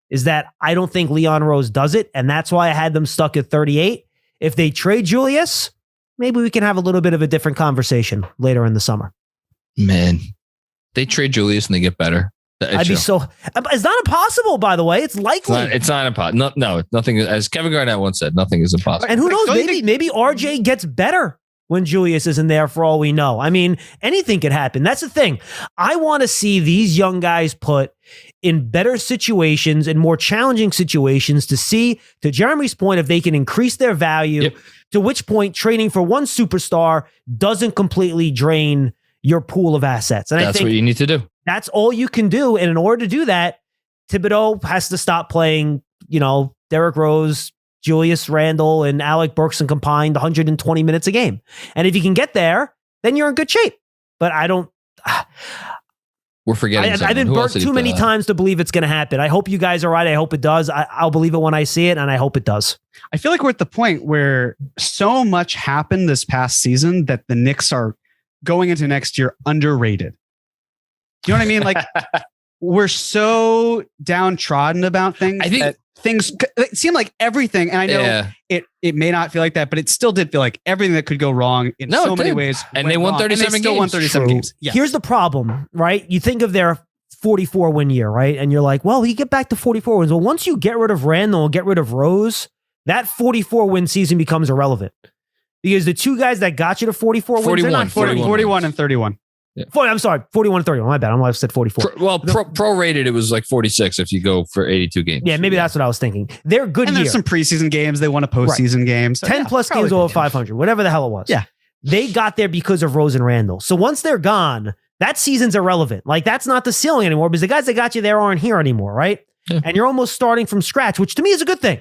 is that I don't think Leon Rose does it, and that's why I had them stuck at 38. If they trade Julius, maybe we can have a little bit of a different conversation later in the summer. Man, they trade Julius and they get better. I'd be so. It's not impossible, by the way. It's likely. It's not impossible. No, nothing. As Kevin Garnett once said, nothing is impossible. And who knows? Maybe RJ gets better when Julius isn't there. For all we know, I mean, anything could happen. That's the thing. I want to see these young guys put in better situations and more challenging situations to see, to Jeremy's point, if they can increase their value. Yep. To which point, trading for one superstar doesn't completely drain your pool of assets. And that's what you need to do. That's all you can do. And in order to do that, Thibodeau has to stop playing, Derrick Rose, Julius Randle, and Alec Burks and combined 120 minutes a game. And if you can get there, then you're in good shape. But I don't. We're forgetting. I've been burnt too many times to believe it's going to happen. I hope you guys are right. I hope it does. I'll believe it when I see it, and I hope it does. I feel like we're at the point where so much happened this past season that the Knicks are going into next year underrated. You know what I mean? Like, we're so downtrodden about things. I think things seem like everything. And I know it may not feel like that, but it still did feel like everything that could go wrong in so many ways. And they won 37 games. Won 37 games. Yeah. Here's the problem, right? You think of their 44 win year, right? And you're like, well, you get back to 44 wins. Well, once you get rid of Randle and get rid of Rose, that 44 win season becomes irrelevant. Because the two guys that got you to 41 wins, they're not 41 and 31. Yeah. I'm sorry, 41 and 31. My bad. I said 44. Prorated, it was like 46 if you go for 82 games. Yeah, maybe that's what I was thinking. They're good. And there's some preseason games. They won a postseason game. So 10 plus games over 500, whatever the hell it was. Yeah. They got there because of Rose and Randle. So once they're gone, that season's irrelevant. Like, that's not the ceiling anymore because the guys that got you there aren't here anymore, right? Yeah. And you're almost starting from scratch, which to me is a good thing.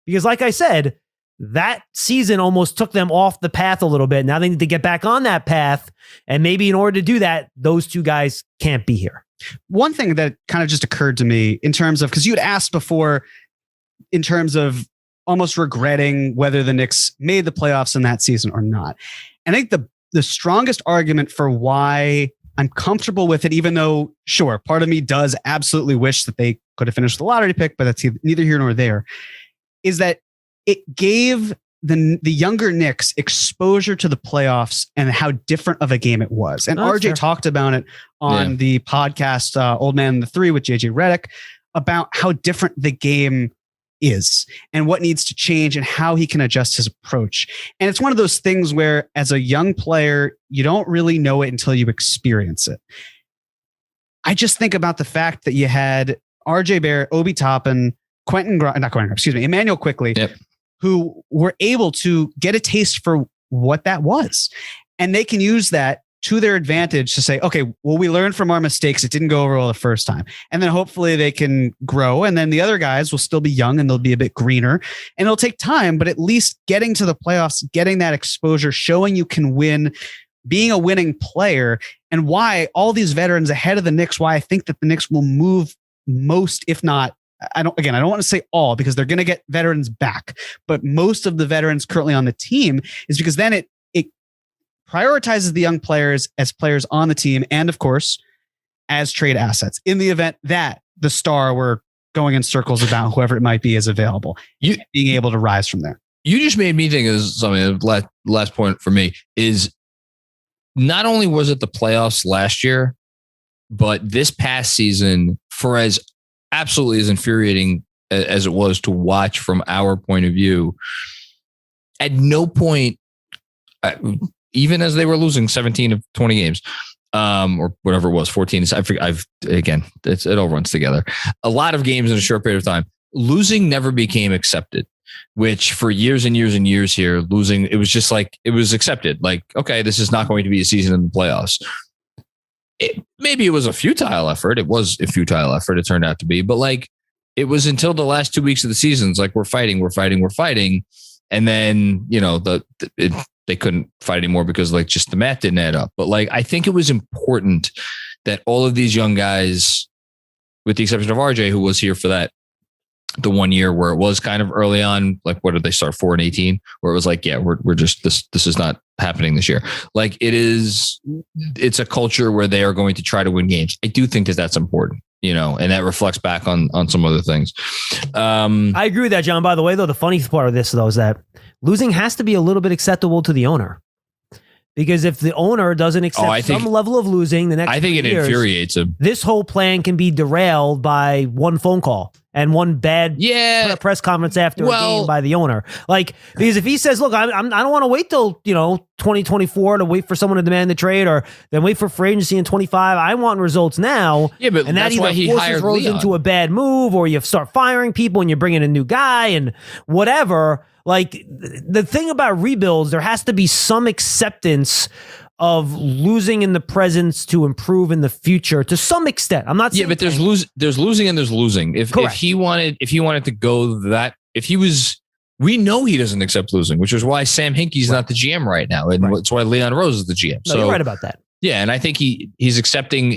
Because like I said, that season almost took them off the path a little bit. Now they need to get back on that path. And maybe in order to do that, those two guys can't be here. One thing that kind of just occurred to me in terms of, because you had asked before, in terms of almost regretting whether the Knicks made the playoffs in that season or not. And I think the strongest argument for why I'm comfortable with it, even though, sure, part of me does absolutely wish that they could have finished the lottery pick, but that's neither here nor there, is that it gave the younger Knicks exposure to the playoffs and how different of a game it was. And RJ talked about it on the podcast, Old Man and the Three with JJ Redick, about how different the game is and what needs to change and how he can adjust his approach. And it's one of those things where as a young player, you don't really know it until you experience it. I just think about the fact that you had RJ Barrett, Obi Toppin, Emmanuel Quickley, who were able to get a taste for what that was. And they can use that to their advantage to say, okay, well, we learned from our mistakes. It didn't go over well the first time. And then hopefully they can grow. And then the other guys will still be young and they'll be a bit greener. And it'll take time, but at least getting to the playoffs, getting that exposure, showing you can win, being a winning player, and why all these veterans ahead of the Knicks, why I think that the Knicks will move most, if not, I don't want to say all because they're going to get veterans back, but most of the veterans currently on the team is because then it prioritizes the young players as players on the team. And of course, as trade assets in the event that the star we're going in circles about whoever it might be is available, being able to rise from there. You just made me think of something. The last point for me is not only was it the playoffs last year, but this past season, for as absolutely as infuriating as it was to watch from our point of view, at no point, even as they were losing 17 of 20 games, or whatever it was, 14. It all runs together. A lot of games in a short period of time. Losing never became accepted, which for years and years and years here, losing, it was just like, it was accepted. Like, okay, this is not going to be a season in the playoffs. Maybe it was a futile effort. It was a futile effort. It turned out to be, but like, it was until the last 2 weeks of the season. It's like, we're fighting. And then, they couldn't fight anymore because like just the math didn't add up. But like, I think it was important that all of these young guys, with the exception of RJ, who was here for the 1 year where it was kind of early on, like, what did they start 4-18, where it was like, yeah, we're just, this is not happening this year. Like it's a culture where they are going to try to win games. I do think that that's important, and that reflects back on some other things. I agree with that, John. By the way, though, the funny part of this though is that losing has to be a little bit acceptable to the owner, Because if the owner doesn't accept some level of losing the next I think it years, infuriates him. This whole plan can be derailed by one phone call and one bad press conference after a game by the owner. Like, because if he says, look, I don't want to wait till, 2024 to wait for someone to demand the trade or then wait for free agency in 25. I want results now. Yeah, but and that's that why he hired Rose Leon into a bad move, or you start firing people and you bring in a new guy and whatever. Like, the thing about rebuilds, there has to be some acceptance of losing in the present to improve in the future to some extent. I'm not saying but there's losing and there's losing. If he wanted to go that, we know he doesn't accept losing, which is why Sam Hinkie's not the GM right now, and that's why Leon Rose is the GM. No, you're right about that. Yeah, and I think he's accepting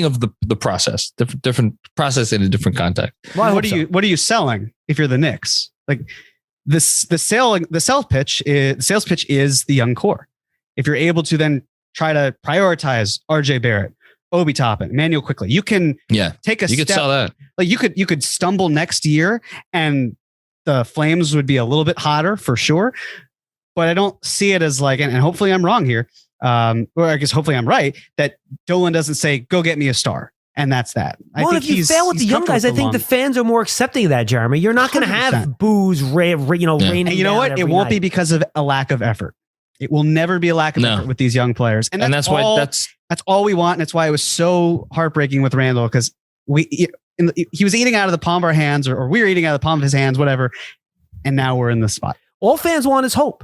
of the process, different process in a different context. Well, what are you selling if you're the Knicks? Like the sales pitch is the young core. If you're able to then try to prioritize RJ Barrett, Obi Toppin, Emmanuel Quickly, you can take a step. You could sell that. Like you could stumble next year and the flames would be a little bit hotter for sure. But I don't see it as like, and hopefully I'm wrong here. Or I guess hopefully I'm right, that Dolan doesn't say, go get me a star. And that's that. Well, if you fail with the young guys, I think the fans are more accepting of that, Jeremy. You're not going to have boos, raining. And you know what? It won't be because of a lack of effort. It will never be a lack of effort with these young players. And that's all we want. And that's why it was so heartbreaking with Randle, because he was eating out of the palm of our hands, or we were eating out of the palm of his hands, whatever. And now we're in this spot. All fans want is hope.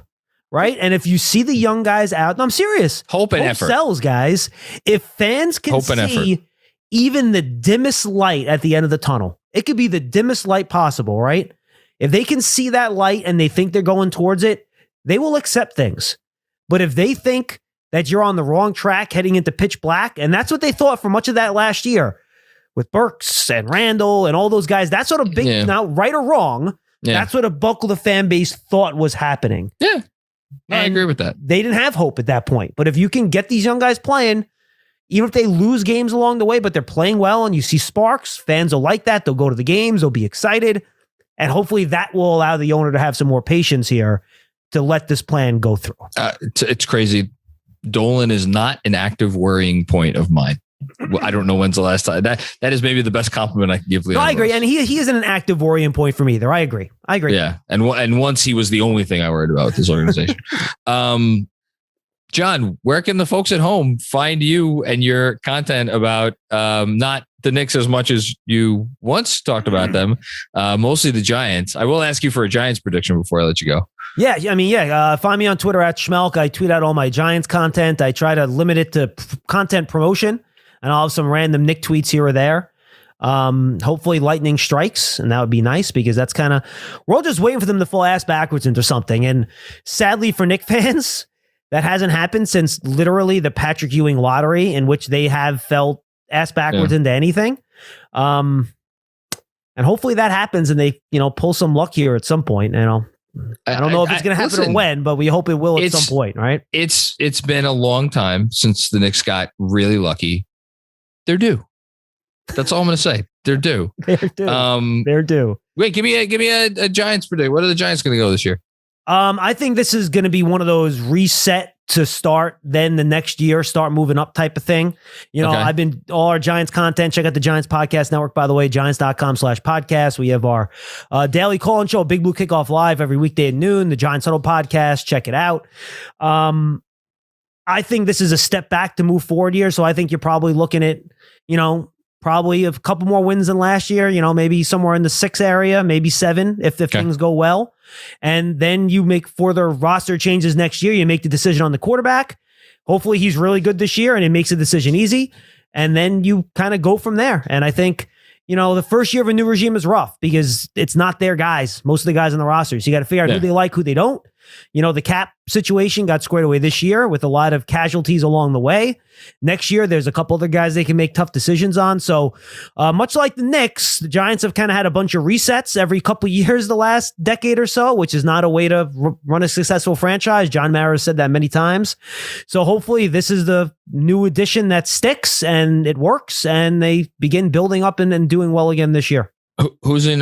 Right. And if you see the young guys out, I'm serious. Hope and effort sells, guys. If fans can see even the dimmest light at the end of the tunnel, it could be the dimmest light possible, right? If they can see that light and they think they're going towards it, they will accept things. But if they think that you're on the wrong track heading into pitch black, and that's what they thought for much of that last year with Burks and Randle and all those guys, that's sort of big, now, right or wrong, that's what a bulk of the fan base thought was happening. Yeah. I agree with that. They didn't have hope at that point. But if you can get these young guys playing, even if they lose games along the way, but they're playing well and you see sparks, fans will like that. They'll go to the games. They'll be excited. And hopefully that will allow the owner to have some more patience here to let this plan go through. It's crazy. Dolan is not an active worrying point of mine. I don't know when's the last time. That is maybe the best compliment I can give Leon. No, I agree. And he isn't an active worrying point for me either. I agree. Yeah. And once he was the only thing I worried about with this organization. John, where can the folks at home find you and your content about not the Knicks as much as you once talked about them, mostly the Giants? I will ask you for a Giants prediction before I let you go. Yeah, I mean, find me on Twitter at Schmeelk. I tweet out all my Giants content. I try to limit it to content promotion. And I'll have some random Nick tweets here or there. Hopefully lightning strikes, and that would be nice because that's kind of, we're all just waiting for them to fall ass backwards into something. And sadly for Knicks fans, that hasn't happened since literally the Patrick Ewing lottery, in which they have fell ass backwards into anything. And hopefully that happens and they, pull some luck here at some point. I don't know if it's going to happen or when, but we hope it will at some point, right? It's been a long time since the Knicks got really lucky. They're due. That's all I'm going to say. They're due. They're due. They're due. Wait, give me a Giants prediction. What are the Giants going to go this year? I think this is going to be one of those reset to start, then the next year start moving up type of thing. I've been all our Giants content. Check out the Giants Podcast Network, by the way, giants.com/podcast. We have our daily call-in show, Big Blue Kickoff Live every weekday at noon, the Giants Huddle Podcast. Check it out. I think this is a step back to move forward here. So I think you're probably looking at, probably a couple more wins than last year, maybe somewhere in the 6 area, maybe 7 if things go well. And then you make further roster changes next year. You make the decision on the quarterback. Hopefully he's really good this year and it makes the decision easy. And then you kind of go from there. And I think, the first year of a new regime is rough because it's not their guys, most of the guys on the roster. So you got to figure out who they like, who they don't. The cap situation got squared away this year with a lot of casualties along the way. Next year, there's a couple other guys they can make tough decisions on. So much like the Knicks, the Giants have kind of had a bunch of resets every couple years the last decade or so, which is not a way to run a successful franchise. John Mara has said that many times. So hopefully this is the new addition that sticks and it works and they begin building up and doing well again this year. Who's in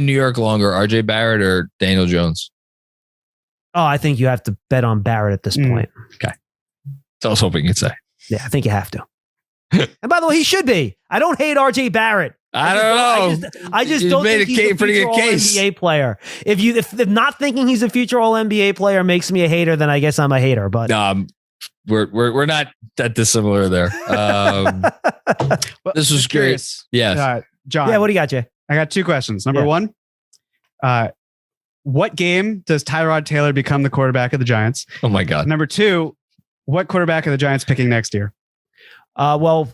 New York longer, RJ Barrett or Daniel Jones? Oh, I think you have to bet on Barrett at this point. Okay. So I was hoping you'd say. Yeah, I think you have to. And by the way, he should be. I don't hate RJ Barrett. I don't know. I just You don't made think he's a pretty future good case. All-NBA player. If not thinking he's a future All-NBA player makes me a hater, then I guess I'm a hater. But we're not that dissimilar there. This was great. Yes. John. Yeah, what do you got, Jay? I got 2 questions. Number one, what game does Tyrod Taylor become the quarterback of the Giants? Oh my God. Number 2, what quarterback are the Giants picking next year? Well,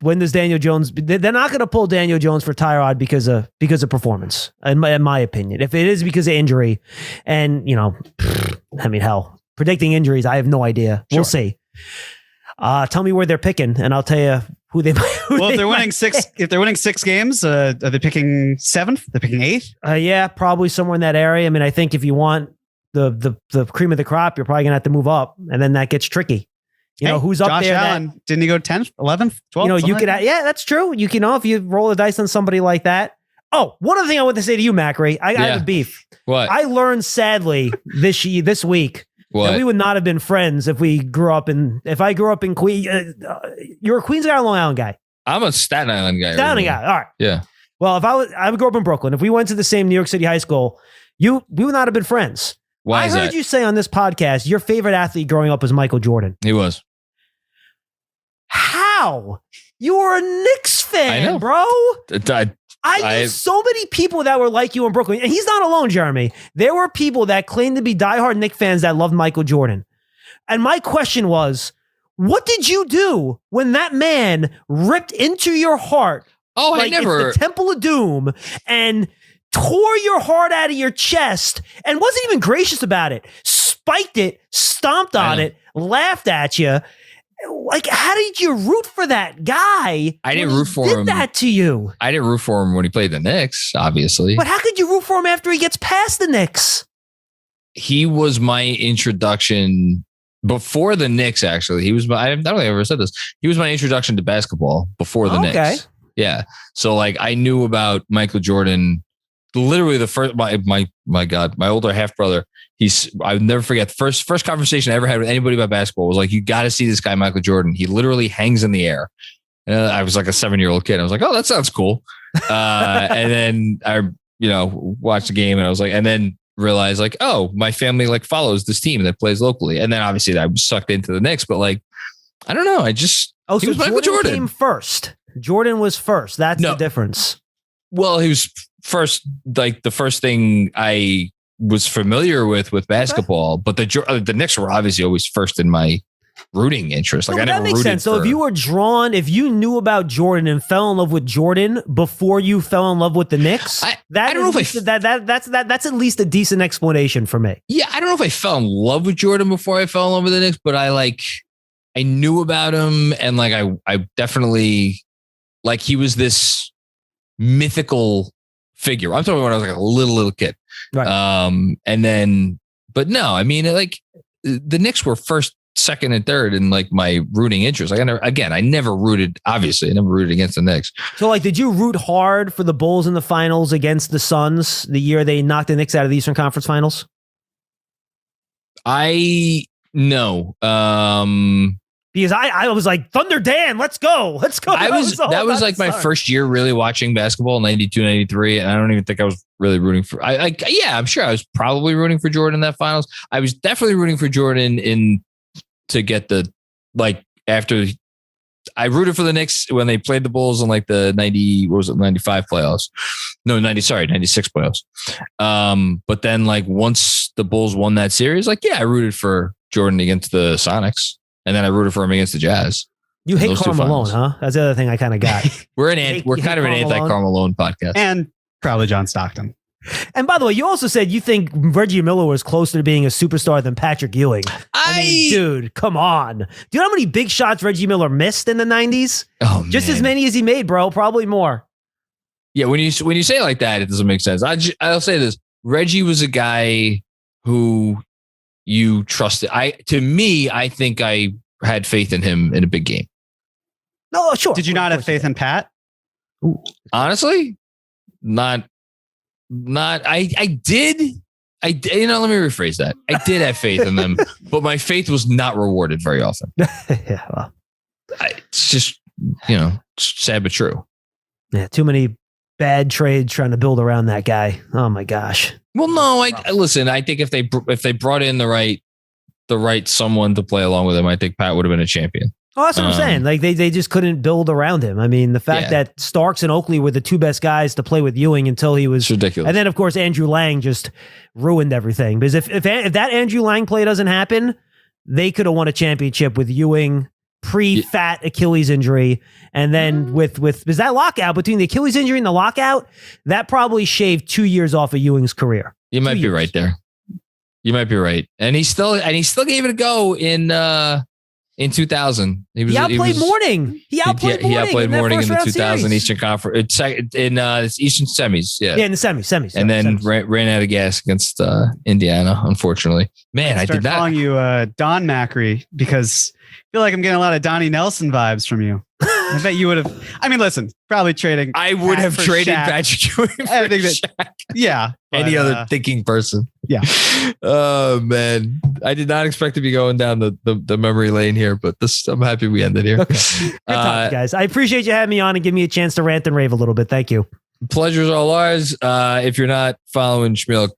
when does Daniel Jones? They're not going to pull Daniel Jones for Tyrod because of performance, in my opinion. If it is because of injury, and I mean, hell, predicting injuries, I have no idea. We'll see. Tell me where they're picking, and I'll tell you who they might. If they're winning 6 games, are they picking 7th? They're picking 8th? Yeah, probably somewhere in that area. I mean, I think if you want the cream of the crop, you're probably gonna have to move up, and then that gets tricky. Who's up Josh there? Allen, didn't he go 10th, 11th, 12th? You could, that's true. You can, if you roll the dice on somebody like that. Oh, one other thing I want to say to you, Macri, I have a beef. What? I learned sadly this week that we would not have been friends if I grew up in Queens. You're a Queens guy or Long Island guy? I'm a Staten Island guy. Staten Island guy. All right. Yeah. Well, I would grow up in Brooklyn. If we went to the same New York City high school, we would not have been friends. Why is that? I heard you say on this podcast your favorite athlete growing up was Michael Jordan. He was. How? You were a Knicks fan, bro. I knew so many people that were like you in Brooklyn, and he's not alone, Jeremy. There were people that claimed to be diehard Knicks fans that loved Michael Jordan. And my question was, what did you do when that man ripped into your heart? Oh, it's the Temple of Doom and tore your heart out of your chest and wasn't even gracious about it. Spiked it, stomped on it, laughed at you. Like, how did you root for that guy? I didn't root for him. Did that to you? I didn't root for him when he played the Knicks, obviously. But how could you root for him after he gets past the Knicks? He was my introduction before the Knicks. Actually, I don't think I ever said this. He was my introduction to basketball before the Knicks. Yeah. So I knew about Michael Jordan. Literally the first, my God, my older half brother. I'll never forget the first conversation I ever had with anybody about basketball was you got to see this guy, Michael Jordan. He literally hangs in the air. And I was like a 7-year-old kid. I was like, oh, that sounds cool. And then I, watched the game and I was like, and then realized oh, my family follows this team that plays locally. And then obviously I was sucked into the Knicks, but I don't know. He was Michael Jordan came first. Jordan was first. That's the difference. Well, he was first, the first thing I was familiar with basketball, but the Knicks were obviously always first in my rooting interest. I never that makes sense. So if you knew about Jordan and fell in love with Jordan before you fell in love with the Knicks, that's at least a decent explanation for me. Yeah, I don't know if I fell in love with Jordan before I fell in love with the Knicks, but I knew about him and I definitely he was this mythical figure. I'm talking when I was a little kid. Right. And then, but no, I mean, the Knicks were first, second, and third in my rooting interest. I never rooted against the Knicks. So did you root hard for the Bulls in the finals against the Suns the year they knocked the Knicks out of the Eastern Conference Finals? No. Because I was like, Thunder Dan, let's go. That was my first year really watching basketball, 92, 93. And I don't even think I was really rooting for, I'm sure I was probably rooting for Jordan in that finals. I was definitely rooting for Jordan to get after I rooted for the Knicks when they played the Bulls in the 95 playoffs. No, 96 playoffs. But then once the Bulls won that series, I rooted for Jordan against the Sonics. And then I rooted for him against the Jazz. You hate Karl Malone, huh? That's the other thing I kind of got. We're kind of an anti-Karl Malone podcast. And probably John Stockton. And by the way, you also said you think Reggie Miller was closer to being a superstar than Patrick Ewing. I mean, dude, come on. Do you know how many big shots Reggie Miller missed in the 90s? Oh, just as many as he made, bro. Probably more. Yeah, when you say it like that, it doesn't make sense. I'll say this. Reggie was a guy who you trusted. I think I had faith in him in a big game. No, sure. Did you not have faith in Pat? Honestly, not. I did. let me rephrase that. I did have faith in them, but my faith was not rewarded very often. Yeah, well, It's just, sad but true. yeah, too many bad trades trying to build around that guy. Oh my gosh. Well, no, listen. I think if they brought in the right someone to play along with him, I think Pat would have been a champion. Oh, that's what I'm saying. Like they just couldn't build around him. I mean, the fact that Starks and Oakley were the two best guys to play with Ewing until he was it's ridiculous. And then of course Andrew Lang just ruined everything. Because if that Andrew Lang play doesn't happen, they could have won a championship with Ewing pre-fat Achilles injury, and then with because that lockout between the Achilles injury and the lockout, that probably shaved 2 years off of Ewing's career. You might be right there. You might be right, and he still gave it a go in 2000. He outplayed Morning. He outplayed Morning in the 2000 series. Eastern Conference. In Eastern semis. Yeah, in the semis. And then ran out of gas against Indiana, unfortunately. Man, I did not. Calling you Don Macri because I feel like I'm getting a lot of Donnie Nelson vibes from you. I bet you would have. I mean, listen, probably trading. I would have traded Patrick Ewing for Shaq. Yeah. Any other thinking person. Yeah. Oh, man. I did not expect to be going down the memory lane here, but I'm happy we ended here. Okay. Good talk, guys. I appreciate you having me on and give me a chance to rant and rave a little bit. Thank you. Pleasure's all ours. If you're not following Schmeelk,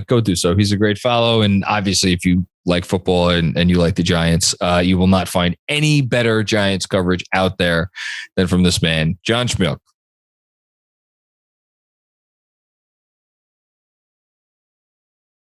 go do so. He's a great follow. And obviously, if you like football and you like the Giants, you will not find any better Giants coverage out there than from this man, John Schmeelk.